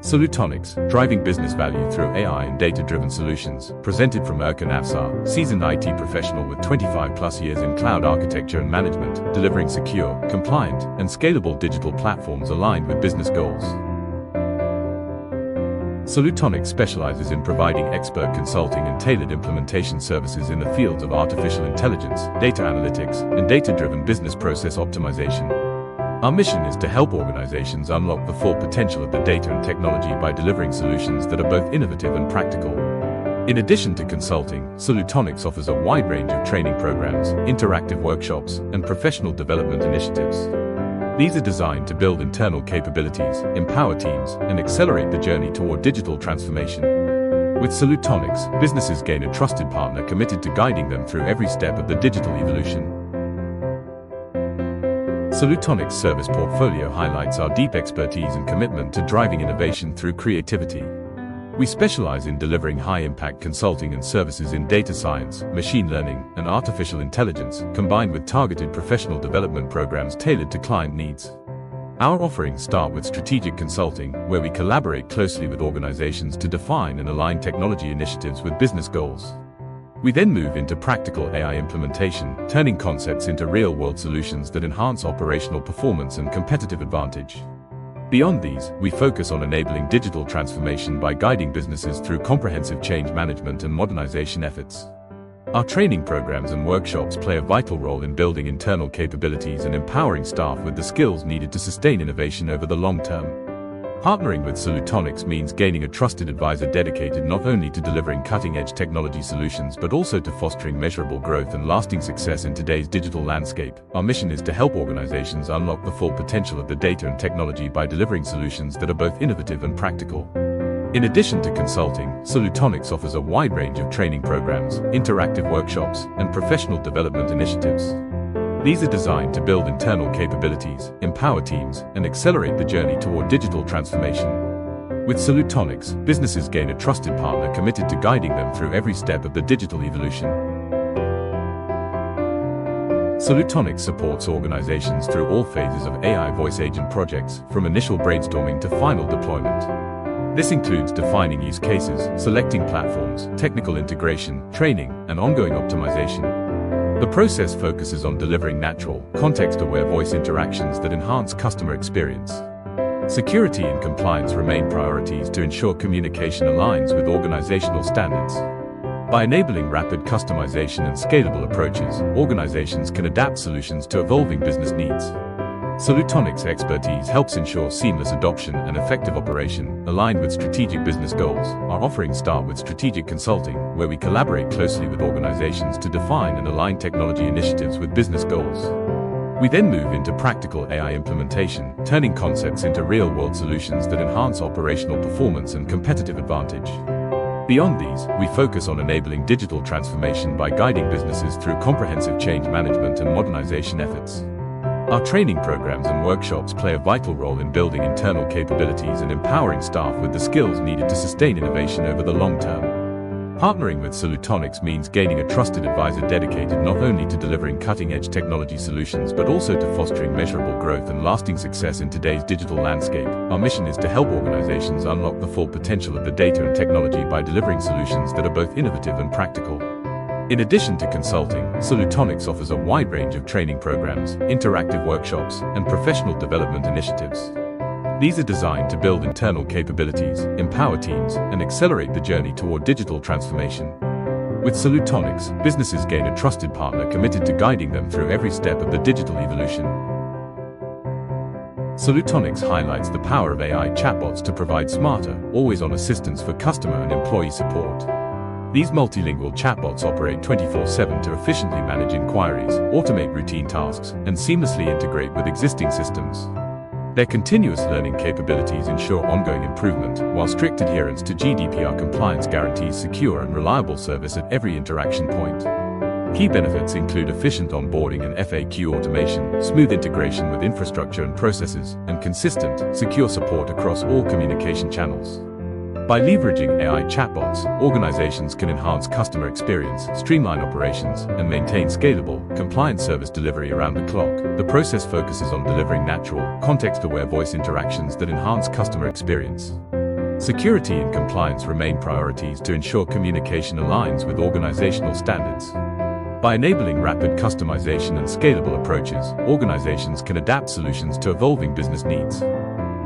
Solutonics, driving business value through AI and data-driven solutions, presented from Erkan Afsar, seasoned IT professional with 25+ years in cloud architecture and management, delivering secure, compliant, and scalable digital platforms aligned with business goals. Solutonics specializes in providing expert consulting and tailored implementation services in the fields of artificial intelligence, data analytics, and data-driven business process optimization. Our mission is to help organizations unlock the full potential of the data and technology by delivering solutions that are both innovative and practical. In addition to consulting, Solutonics offers a wide range of training programs, interactive workshops, and professional development initiatives. These are designed to build internal capabilities, empower teams, and accelerate the journey toward digital transformation. With Solutonics, businesses gain a trusted partner committed to guiding them through every step of the digital evolution. Solutonics' service portfolio highlights our deep expertise and commitment to driving innovation through creativity. We specialize in delivering high-impact consulting and services in data science, machine learning, and artificial intelligence, combined with targeted professional development programs tailored to client needs. Our offerings start with strategic consulting, where we collaborate closely with organizations to define and align technology initiatives with business goals. We then move into practical AI implementation, turning concepts into real-world solutions that enhance operational performance and competitive advantage. Beyond these, we focus on enabling digital transformation by guiding businesses through comprehensive change management and modernization efforts. Our training programs and workshops play a vital role in building internal capabilities and empowering staff with the skills needed to sustain innovation over the long term. Partnering with Solutonics means gaining a trusted advisor dedicated not only to delivering cutting-edge technology solutions but also to fostering measurable growth and lasting success in today's digital landscape. Our mission is to help organizations unlock the full potential of the data and technology by delivering solutions that are both innovative and practical. In addition to consulting, Solutonics offers a wide range of training programs, interactive workshops, and professional development initiatives. These are designed to build internal capabilities, empower teams, and accelerate the journey toward digital transformation. With Solutonics, businesses gain a trusted partner committed to guiding them through every step of the digital evolution. Solutonics supports organizations through all phases of AI voice agent projects, from initial brainstorming to final deployment. This includes defining use cases, selecting platforms, technical integration, training, and ongoing optimization. The process focuses on delivering natural, context-aware voice interactions that enhance customer experience. Security and compliance remain priorities to ensure communication aligns with organizational standards. By enabling rapid customization and scalable approaches, organizations can adapt solutions to evolving business needs. Solutonics' expertise helps ensure seamless adoption and effective operation, aligned with strategic business goals. Our offerings start with strategic consulting, where we collaborate closely with organizations to define and align technology initiatives with business goals. We then move into practical AI implementation, turning concepts into real-world solutions that enhance operational performance and competitive advantage. Beyond these, we focus on enabling digital transformation by guiding businesses through comprehensive change management and modernization efforts. Our training programs and workshops play a vital role in building internal capabilities and empowering staff with the skills needed to sustain innovation over the long term. Partnering with Solutonics means gaining a trusted advisor dedicated not only to delivering cutting-edge technology solutions but also to fostering measurable growth and lasting success in today's digital landscape. Our mission is to help organizations unlock the full potential of the data and technology by delivering solutions that are both innovative and practical. In addition to consulting, Solutonics offers a wide range of training programs, interactive workshops, and professional development initiatives. These are designed to build internal capabilities, empower teams, and accelerate the journey toward digital transformation. With Solutonics, businesses gain a trusted partner committed to guiding them through every step of the digital evolution. Solutonics highlights the power of AI chatbots to provide smarter, always-on assistance for customer and employee support. These multilingual chatbots operate 24/7 to efficiently manage inquiries, automate routine tasks, and seamlessly integrate with existing systems. Their continuous learning capabilities ensure ongoing improvement, while strict adherence to GDPR compliance guarantees secure and reliable service at every interaction point. Key benefits include efficient onboarding and FAQ automation, smooth integration with infrastructure and processes, and consistent, secure support across all communication channels. By leveraging AI chatbots, organizations can enhance customer experience, streamline operations, and maintain scalable, compliant service delivery around the clock. The process focuses on delivering natural, context-aware voice interactions that enhance customer experience. Security and compliance remain priorities to ensure communication aligns with organizational standards. By enabling rapid customization and scalable approaches, organizations can adapt solutions to evolving business needs.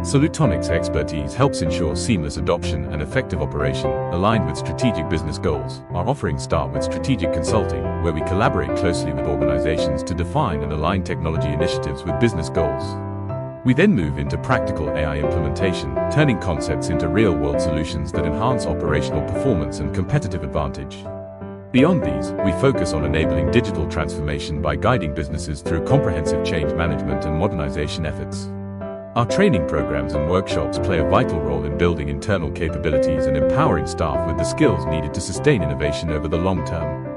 Solutonics' expertise helps ensure seamless adoption and effective operation, aligned with strategic business goals. Our offerings start with strategic consulting, where we collaborate closely with organizations to define and align technology initiatives with business goals. We then move into practical AI implementation, turning concepts into real-world solutions that enhance operational performance and competitive advantage. Beyond these, we focus on enabling digital transformation by guiding businesses through comprehensive change management and modernization efforts. Our training programs and workshops play a vital role in building internal capabilities and empowering staff with the skills needed to sustain innovation over the long term.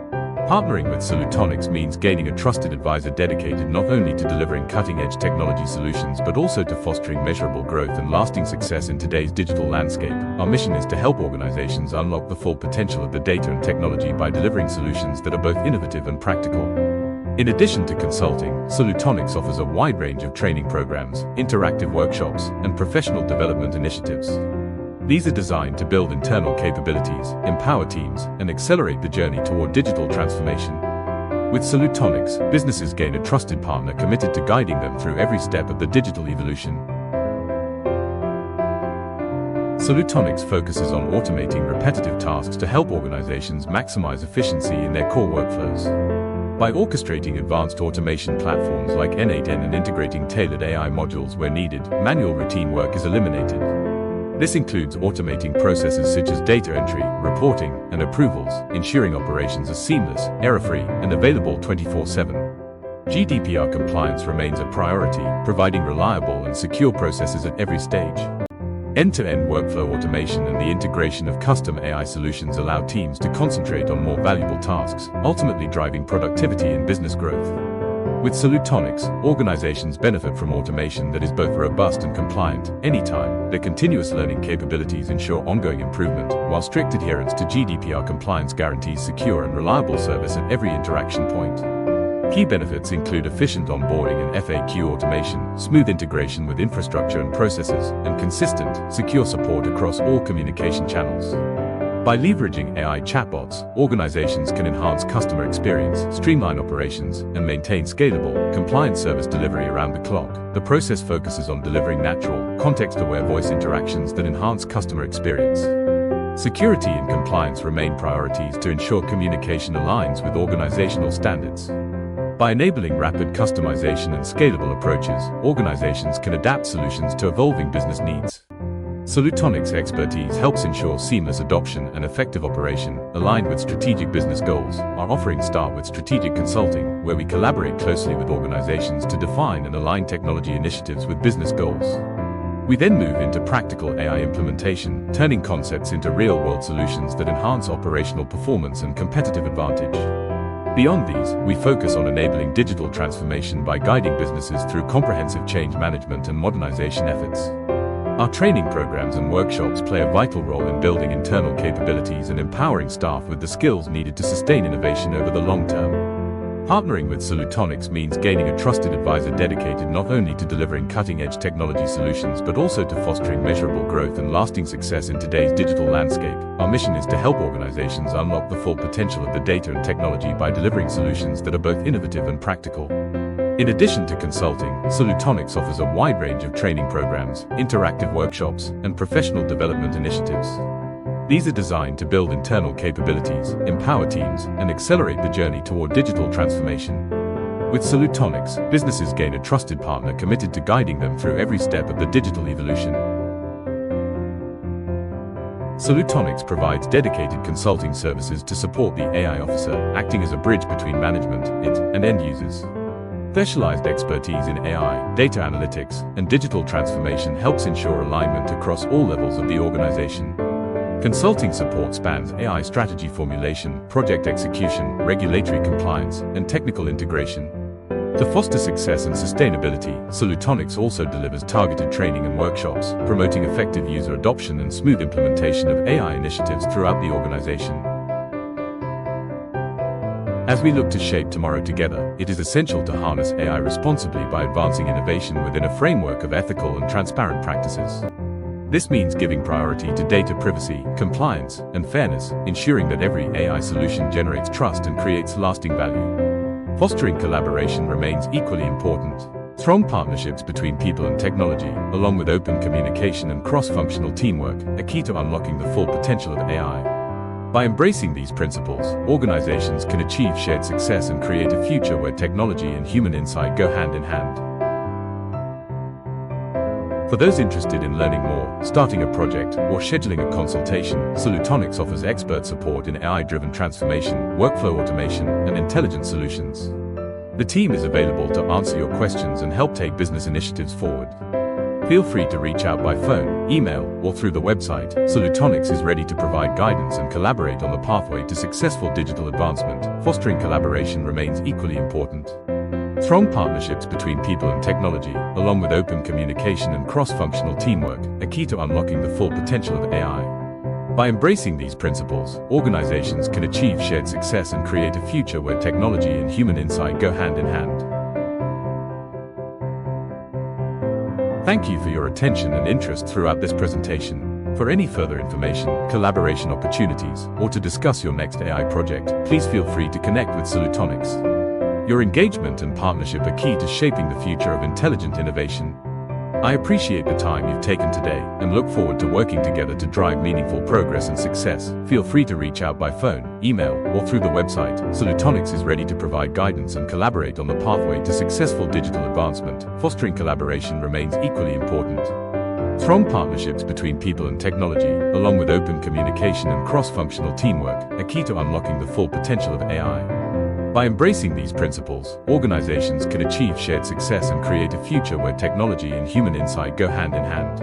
Partnering with Solutonics means gaining a trusted advisor dedicated not only to delivering cutting-edge technology solutions but also to fostering measurable growth and lasting success in today's digital landscape. Our mission is to help organizations unlock the full potential of the data and technology by delivering solutions that are both innovative and practical. In addition to consulting, Solutonics offers a wide range of training programs, interactive workshops, and professional development initiatives. These are designed to build internal capabilities, empower teams, and accelerate the journey toward digital transformation. With Solutonics, businesses gain a trusted partner committed to guiding them through every step of the digital evolution. Solutonics focuses on automating repetitive tasks to help organizations maximize efficiency in their core workflows. By orchestrating advanced automation platforms like N8N and integrating tailored AI modules where needed, manual routine work is eliminated. This includes automating processes such as data entry, reporting, and approvals, ensuring operations are seamless, error-free, and available 24/7. GDPR compliance remains a priority, providing reliable and secure processes at every stage. End-to-end workflow automation and the integration of custom AI solutions allow teams to concentrate on more valuable tasks, ultimately driving productivity and business growth. With Solutonics, organizations benefit from automation that is both robust and compliant, anytime. Their continuous learning capabilities ensure ongoing improvement, while strict adherence to GDPR compliance guarantees secure and reliable service at every interaction point. Key benefits include efficient onboarding and FAQ automation, smooth integration with infrastructure and processes, and consistent, secure support across all communication channels. By leveraging AI chatbots, organizations can enhance customer experience, streamline operations, and maintain scalable, compliant service delivery around the clock. The process focuses on delivering natural, context-aware voice interactions that enhance customer experience. Security and compliance remain priorities to ensure communication aligns with organizational standards. By enabling rapid customization and scalable approaches, organizations can adapt solutions to evolving business needs. Solutonics' expertise helps ensure seamless adoption and effective operation, aligned with strategic business goals. Our offerings start with strategic consulting, where we collaborate closely with organizations to define and align technology initiatives with business goals. We then move into practical AI implementation, turning concepts into real-world solutions that enhance operational performance and competitive advantage. Beyond these, we focus on enabling digital transformation by guiding businesses through comprehensive change management and modernization efforts. Our training programs and workshops play a vital role in building internal capabilities and empowering staff with the skills needed to sustain innovation over the long term. Partnering with Solutonics means gaining a trusted advisor dedicated not only to delivering cutting-edge technology solutions but also to fostering measurable growth and lasting success in today's digital landscape. Our mission is to help organizations unlock the full potential of the data and technology by delivering solutions that are both innovative and practical. In addition to consulting, Solutonics offers a wide range of training programs, interactive workshops, and professional development initiatives. These are designed to build internal capabilities, empower teams, and accelerate the journey toward digital transformation. With Solutonics, businesses gain a trusted partner committed to guiding them through every step of the digital evolution. Solutonics provides dedicated consulting services to support the AI officer, acting as a bridge between management, and end users. Specialized expertise in AI, data analytics, and digital transformation helps ensure alignment across all levels of the organization. Consulting support spans AI strategy formulation, project execution, regulatory compliance, and technical integration. To foster success and sustainability, Solutonics also delivers targeted training and workshops, promoting effective user adoption and smooth implementation of AI initiatives throughout the organization. As we look to shape tomorrow together, it is essential to harness AI responsibly by advancing innovation within a framework of ethical and transparent practices. This means giving priority to data privacy, compliance, and fairness, ensuring that every AI solution generates trust and creates lasting value. Fostering collaboration remains equally important. Strong partnerships between people and technology, along with open communication and cross-functional teamwork, are key to unlocking the full potential of AI. By embracing these principles, organizations can achieve shared success and create a future where technology and human insight go hand in hand. For those interested in learning more, starting a project, or scheduling a consultation, Solutonics offers expert support in AI-driven transformation, workflow automation, and intelligent solutions. The team is available to answer your questions and help take business initiatives forward. Feel free to reach out by phone, email, or through the website. Solutonics is ready to provide guidance and collaborate on the pathway to successful digital advancement. Fostering collaboration remains equally important. Strong partnerships between people and technology, along with open communication and cross-functional teamwork, are key to unlocking the full potential of AI. By embracing these principles, organizations can achieve shared success and create a future where technology and human insight go hand in hand. Thank you for your attention and interest throughout this presentation. For any further information, collaboration opportunities, or to discuss your next AI project, please feel free to connect with Solutonics. Your engagement and partnership are key to shaping the future of intelligent innovation. I appreciate the time you've taken today and look forward to working together to drive meaningful progress and success. Feel free to reach out by phone, email, or through the website. Solutonics is ready to provide guidance and collaborate on the pathway to successful digital advancement. Fostering collaboration remains equally important. Strong partnerships between people and technology, along with open communication and cross-functional teamwork, are key to unlocking the full potential of AI. By embracing these principles, organizations can achieve shared success and create a future where technology and human insight go hand in hand.